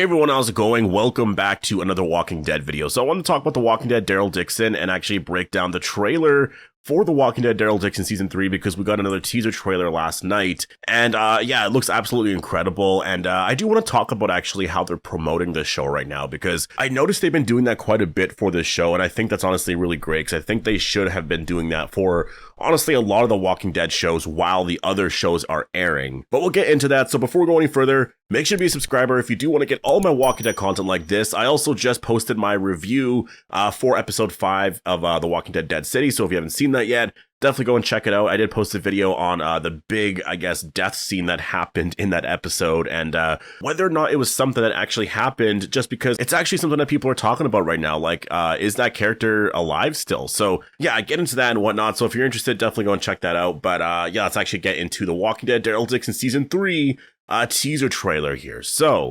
Hey everyone, how's it going? Welcome back to another Walking Dead video. So I want to talk about The Walking Dead Daryl Dixon and actually break down the trailer for The Walking Dead Daryl Dixon Season 3 because we got another teaser trailer last night. And yeah, it looks absolutely incredible. And I do want to talk about actually how they're promoting this show right now because I noticed they've been doing that quite a bit for this show. And I think that's honestly really great because I think they should have been doing that for honestly a lot of the Walking Dead shows while the other shows are airing. But we'll get into that. So before we go any further, make sure to be a subscriber if you do want to get all my Walking Dead content like this. I also just posted my review for episode 5 of The Walking Dead Dead City. So if you haven't seen that yet, definitely go and check it out. I did post a video on the big, I guess, death scene that happened in that episode and whether or not it was something that actually happened, just because it's actually something that people are talking about right now. Like, is that character alive still? So yeah, I get into that and whatnot. So if you're interested, definitely go and check that out. But yeah, let's actually get into The Walking Dead Daryl Dixon Season 3 teaser trailer here. So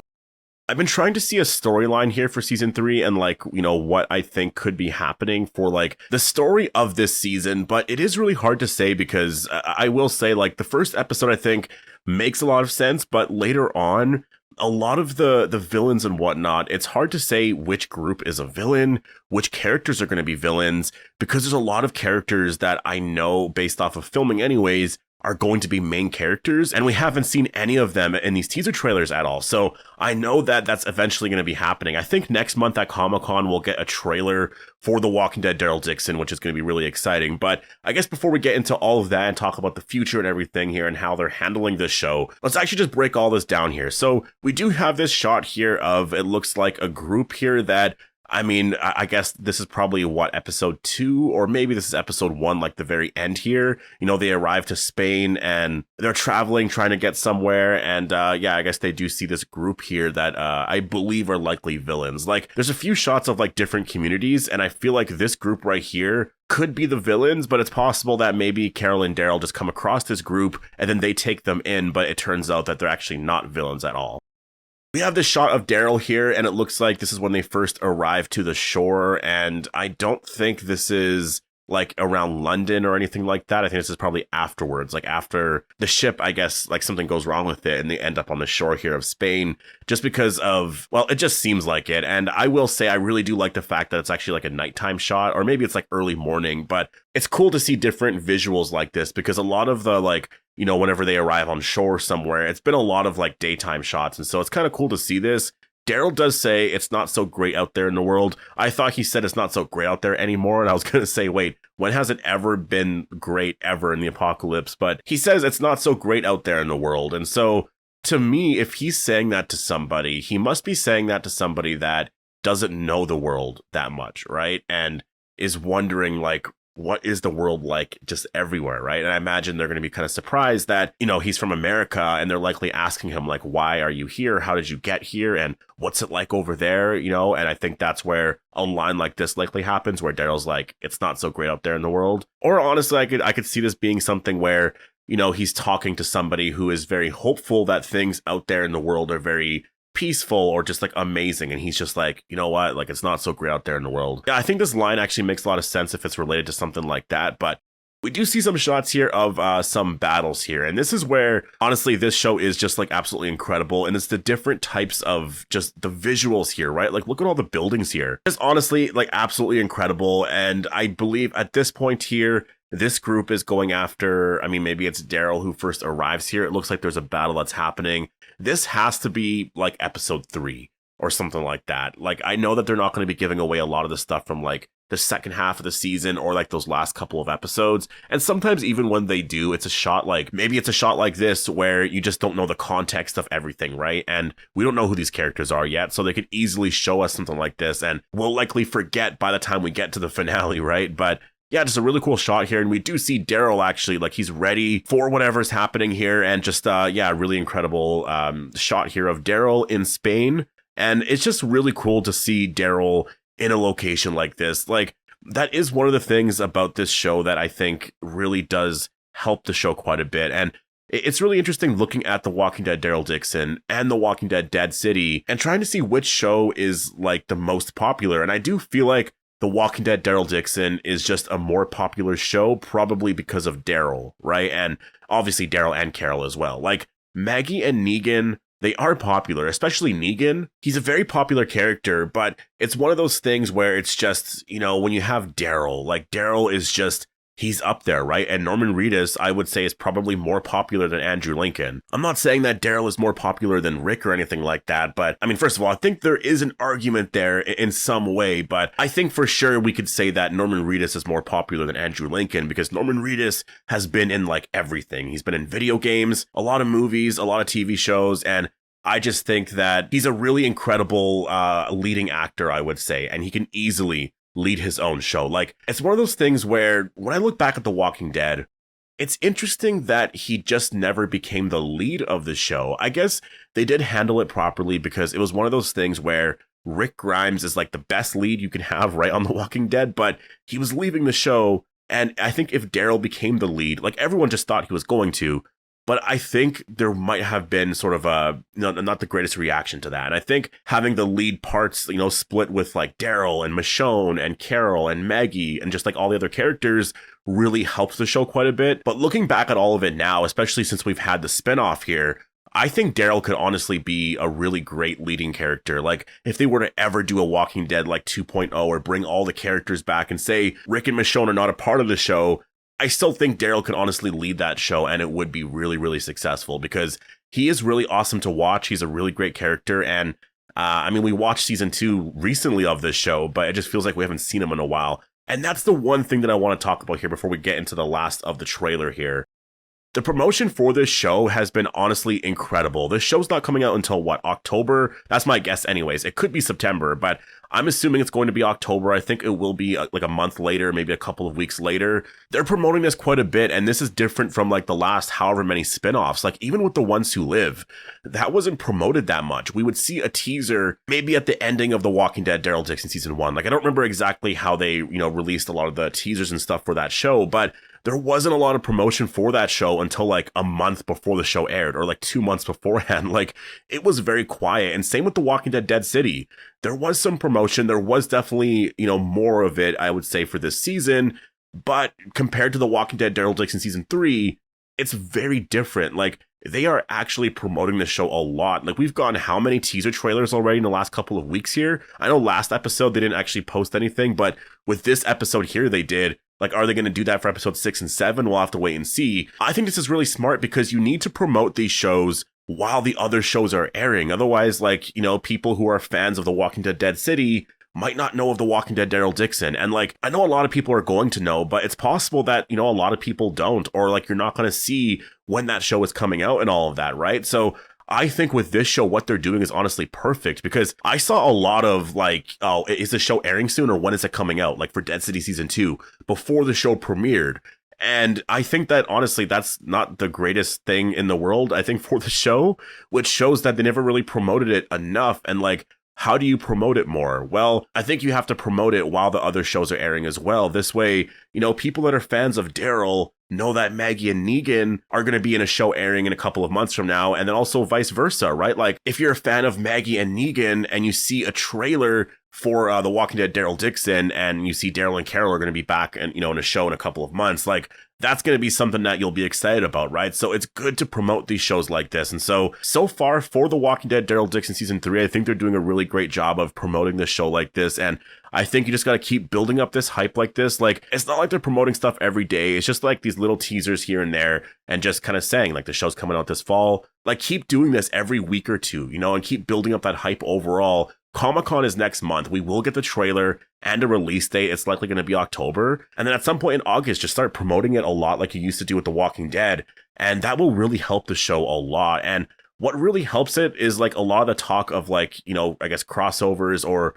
I've been trying to see a storyline here for season 3 and like, you know, what I think could be happening for like the story of this season, but it is really hard to say because I will say like the first episode I think makes a lot of sense, but later on, a lot of the villains and whatnot, it's hard to say which group is a villain, which characters are going to be villains, because there's a lot of characters that I know based off of filming anyways are going to be main characters, and we haven't seen any of them in these teaser trailers at all. So I know that that's eventually going to be happening. I think next month at Comic-Con we'll get a trailer for The Walking Dead Daryl Dixon, which is going to be really exciting. But I guess before we get into all of that and talk about the future and everything here and how they're handling this show, let's actually just break all this down here. So we do have this shot here of, it looks like a group here that, I mean, I guess this is probably what, episode 2, or maybe this is episode 1, like the very end here. You know, they arrive to Spain and they're traveling, trying to get somewhere. And yeah, I guess they do see this group here that I believe are likely villains. Like, there's a few shots of like different communities, and I feel like this group right here could be the villains, but it's possible that maybe Carol and Daryl just come across this group and then they take them in, but it turns out that they're actually not villains at all. We have this shot of Daryl here, and it looks like this is when they first arrive to the shore, and I don't think this is like around London or anything like that. I think this is probably afterwards, like after the ship, I guess, like something goes wrong with it, and they end up on the shore here of Spain, just because of, well, it just seems like it. And I will say I really do like the fact that it's actually like a nighttime shot, or maybe it's like early morning, but it's cool to see different visuals like this, because a lot of the like, you know, whenever they arrive on shore somewhere, it's been a lot of like daytime shots. And so it's kind of cool to see this. Daryl does say it's not so great out there in the world. I thought he said it's not so great out there anymore. And I was going to say, wait, when has it ever been great ever in the apocalypse? But he says it's not so great out there in the world. And so to me, if he's saying that to somebody, he must be saying that to somebody that doesn't know the world that much, right? And is wondering like, what is the world like just everywhere, right? And I imagine they're going to be kind of surprised that, you know, he's from America, and they're likely asking him like, why are you here? How did you get here? And what's it like over there? You know, and I think that's where a line like this likely happens, where Daryl's like, it's not so great out there in the world. Or honestly, I could see this being something where, you know, he's talking to somebody who is very hopeful that things out there in the world are very peaceful or just like amazing, and he's just like, you know what, like it's not so great out there in the world. Yeah, I think this line actually makes a lot of sense if it's related to something like that. But we do see some shots here of some battles here, and this is where honestly this show is just like absolutely incredible, and it's the different types of just the visuals here, right? Like look at all the buildings here. It's honestly like absolutely incredible. And I believe at this point here, this group is going after, I mean, maybe it's Daryl who first arrives here. It looks like there's a battle that's happening. This has to be like episode 3 or something like that. Like, I know that they're not going to be giving away a lot of the stuff from like the second half of the season or like those last couple of episodes. And sometimes even when they do, it's a shot like, maybe it's a shot like this where you just don't know the context of everything, right? And we don't know who these characters are yet. So they could easily show us something like this, and we'll likely forget by the time we get to the finale, right? But yeah, just a really cool shot here. And we do see Daryl actually, like he's ready for whatever's happening here. And just, yeah, really incredible shot here of Daryl in Spain. And it's just really cool to see Daryl in a location like this. Like, that is one of the things about this show that I think really does help the show quite a bit. And it's really interesting looking at The Walking Dead Daryl Dixon and The Walking Dead Dead City and trying to see which show is like the most popular. And I do feel like The Walking Dead Daryl Dixon is just a more popular show, probably because of Daryl, right? And obviously Daryl and Carol as well. Like, Maggie and Negan they are popular, especially Negan. He's a very popular character, but it's one of those things where it's just, when you have Daryl, like Daryl is just, he's up there, right? And Norman Reedus, I would say, is probably more popular than Andrew Lincoln. I'm not saying that Daryl is more popular than Rick or anything like that, but I mean, first of all, I think there is an argument there in some way, but I think for sure we could say that Norman Reedus is more popular than Andrew Lincoln because Norman Reedus has been in like everything. He's been in video games, a lot of movies, a lot of TV shows, and I just think that he's a really incredible leading actor, I would say, and he can easily lead his own show. Like, it's one of those things where when I look back at The Walking Dead, it's interesting that he just never became the lead of the show. I guess they did handle it properly because it was one of those things where Rick Grimes is like the best lead you can have right on The Walking Dead, but he was leaving the show. And I think if Daryl became the lead, like everyone just thought he was going to, but I think there might have been sort of not the greatest reaction to that. And I think having the lead parts, split with like Daryl and Michonne and Carol and Maggie and just like all the other characters really helps the show quite a bit. But looking back at all of it now, especially since we've had the spinoff here, I think Daryl could honestly be a really great leading character. Like, if they were to ever do a Walking Dead like 2.0 or bring all the characters back and say Rick and Michonne are not a part of the show, I still think Daryl could honestly lead that show and it would be really, really successful because he is really awesome to watch. He's a really great character. And we watched season 2 recently of this show, but it just feels like we haven't seen him in a while. And that's the one thing that I want to talk about here before we get into the last of the trailer here. The promotion for this show has been honestly incredible. This show's not coming out until October? That's my guess anyways. It could be September, but I'm assuming it's going to be October. I think it will be like a month later, maybe a couple of weeks later. They're promoting this quite a bit, and this is different from like the last however many spinoffs. Like even with The Ones Who Live, that wasn't promoted that much. We would see a teaser maybe at the ending of The Walking Dead Daryl Dixon season 1. Like I don't remember exactly how they, released a lot of the teasers and stuff for that show, but there wasn't a lot of promotion for that show until like a month before the show aired or like 2 months beforehand. Like it was very quiet. And same with The Walking Dead Dead City. There was some promotion. There was definitely, more of it, I would say, for this season. But compared to The Walking Dead Daryl Dixon season 3, it's very different. Like they are actually promoting the show a lot. Like we've gotten how many teaser trailers already in the last couple of weeks here? I know last episode they didn't actually post anything, but with this episode here they did. Like, are they going to do that for episode 6 and 7? We'll have to wait and see. I think this is really smart because you need to promote these shows while the other shows are airing. Otherwise, like, people who are fans of The Walking Dead Dead City might not know of The Walking Dead Daryl Dixon. And like, I know a lot of people are going to know, but it's possible that, a lot of people don't, or like you're not going to see when that show is coming out and all of that, right? So I think with this show, what they're doing is honestly perfect because I saw a lot of like, oh, is the show airing soon or when is it coming out? Like for Dead City season 2 before the show premiered. And I think that honestly, that's not the greatest thing in the world, I think, for the show, which shows that they never really promoted it enough. And like, how do you promote it more? Well, I think you have to promote it while the other shows are airing as well. This way, people that are fans of Daryl know that Maggie and Negan are going to be in a show airing in a couple of months from now, and then also vice versa, right? Like, if you're a fan of Maggie and Negan and you see a trailer for The Walking Dead Daryl Dixon and you see Daryl and Carol are going to be back and, in a show in a couple of months, like, that's going to be something that you'll be excited about, right? So it's good to promote these shows like this. And so far for The Walking Dead Daryl Dixon season 3, I think they're doing a really great job of promoting this show like this. And I think you just got to keep building up this hype like this. Like, it's not like they're promoting stuff every day. It's just like these little teasers here and there and just kind of saying like the show's coming out this fall. Like, keep doing this every week or two, and keep building up that hype overall. Comic-Con is next month. We will get the trailer and a release date. It's likely going to be October. And then at some point in August, just start promoting it a lot like you used to do with The Walking Dead. And that will really help the show a lot. And what really helps it is like a lot of the talk of like, I guess crossovers or,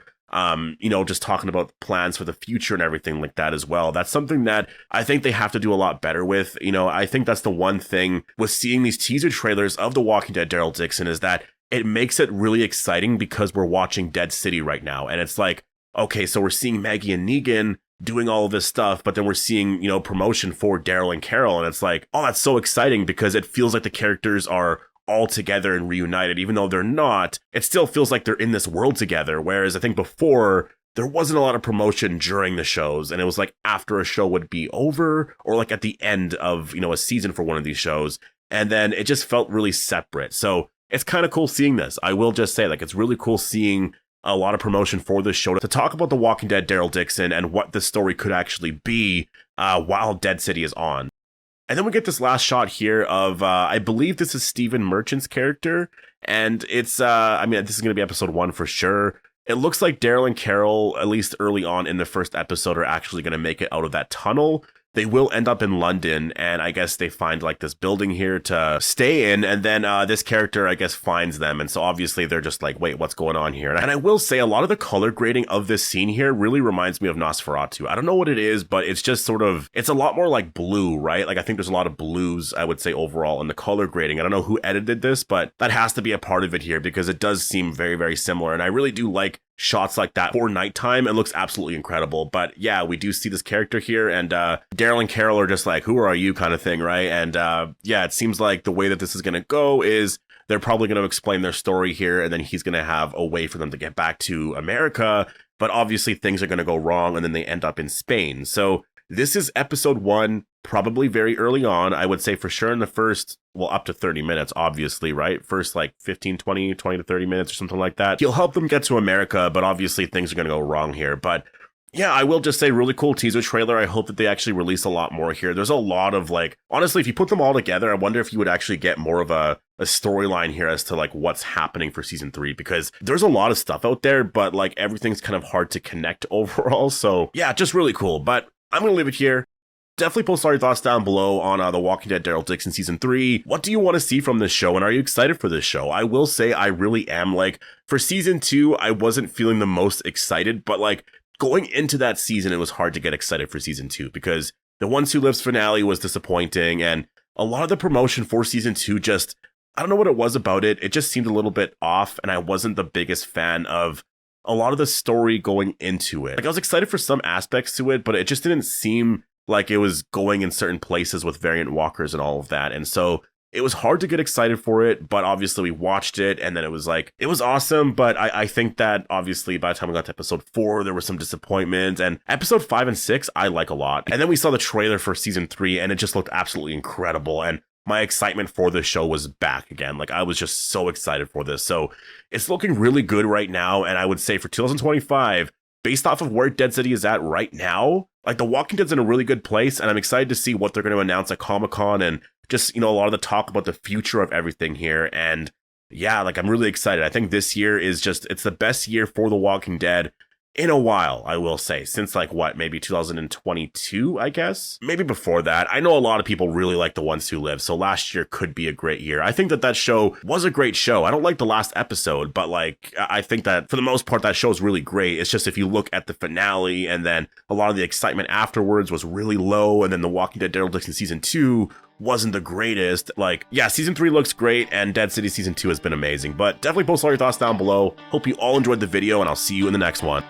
just talking about plans for the future and everything like that as well. That's something that I think they have to do a lot better with. I think that's the one thing with seeing these teaser trailers of The Walking Dead Daryl Dixon is that it makes it really exciting because we're watching Dead City right now. And it's like, okay, so we're seeing Maggie and Negan doing all of this stuff, but then we're seeing, promotion for Daryl and Carol. And it's like, oh, that's so exciting because it feels like the characters are all together and reunited. Even though they're not, it still feels like they're in this world together. Whereas I think before, there wasn't a lot of promotion during the shows. And it was like after a show would be over or like at the end of, a season for one of these shows. And then it just felt really separate. So it's kind of cool seeing this. I will just say, like, it's really cool seeing a lot of promotion for this show to talk about The Walking Dead Daryl Dixon and what this story could actually be while Dead City is on. And then we get this last shot here of, I believe this is Stephen Merchant's character, and it's, I mean, this is going to be episode 1 for sure. It looks like Daryl and Carol, at least early on in the first episode, are actually going to make it out of that tunnel. They will end up in London, and I guess they find like this building here to stay in, and then this character, I guess, finds them, and so obviously they're just like, wait, what's going on here? And I will say, a lot of the color grading of this scene here really reminds me of Nosferatu. I don't know what it is, but it's just sort of, it's a lot more like blue, right? Like, I think there's a lot of blues, I would say, overall in the color grading. I don't know who edited this, but that has to be a part of it here, because it does seem very, very similar, and I really do like shots like that for nighttime. It looks absolutely incredible. But yeah, we do see this character here, and Daryl and Carol are just like, who are you, kind of thing, right? And yeah, it seems like the way that this is going to go is they're probably going to explain their story here, and then he's going to have a way for them to get back to America. But obviously things are going to go wrong, and then they end up in Spain. So this is episode 1, probably very early on. I would say for sure in the first, well, up to 30 minutes, obviously, right? First, like 15, 20 to 30 minutes or something like that. He'll help them get to America, but obviously things are going to go wrong here. But yeah, I will just say, really cool teaser trailer. I hope that they actually release a lot more here. There's a lot of, like, honestly, if you put them all together, I wonder if you would actually get more of a storyline here as to like what's happening for season 3, because there's a lot of stuff out there, but like everything's kind of hard to connect overall. So yeah, just really cool. But I'm going to leave it here. Definitely post all your thoughts down below on The Walking Dead Daryl Dixon Season 3. What do you want to see from this show, and are you excited for this show? I will say I really am. Like, for Season 2, I wasn't feeling the most excited, but like, going into that season, it was hard to get excited for Season 2, because the Ones Who Lives finale was disappointing, and a lot of the promotion for Season 2 just, I don't know what it was about it. It just seemed a little bit off, and I wasn't the biggest fan of a lot of the story going into it. Like, I was excited for some aspects to it, but it just didn't seem like it was going in certain places with variant walkers and all of that. And so it was hard to get excited for it, but obviously we watched it, and then it was like, it was awesome. But I think that obviously by the time we got to episode 4, there was some disappointment, and episode 5 and 6, I like a lot. And then we saw the trailer for season 3, and it just looked absolutely incredible. And my excitement for this show was back again. Like, I was just so excited for this. So it's looking really good right now. And I would say for 2025, based off of where Dead City is at right now, like, The Walking Dead's in a really good place, and I'm excited to see what they're going to announce at Comic-Con, and just, you know, a lot of the talk about the future of everything here. And yeah, like, I'm really excited. I think this year is just, it's the best year for The Walking Dead in a while, I will say, since like what, maybe 2022, I guess, maybe before that. I know a lot of people really like The Ones Who Live, so last year could be a great year. I think that that show was a great show. I don't like the last episode, but like, I think that for the most part, that show is really great. It's just, if you look at the finale, and then a lot of the excitement afterwards was really low, and then The Walking Dead Daryl Dixon season 2 wasn't the greatest. Like, yeah, season 3 looks great, and Dead City season 2 has been amazing. But definitely post all your thoughts down below. Hope you all enjoyed the video, and I'll see you in the next one.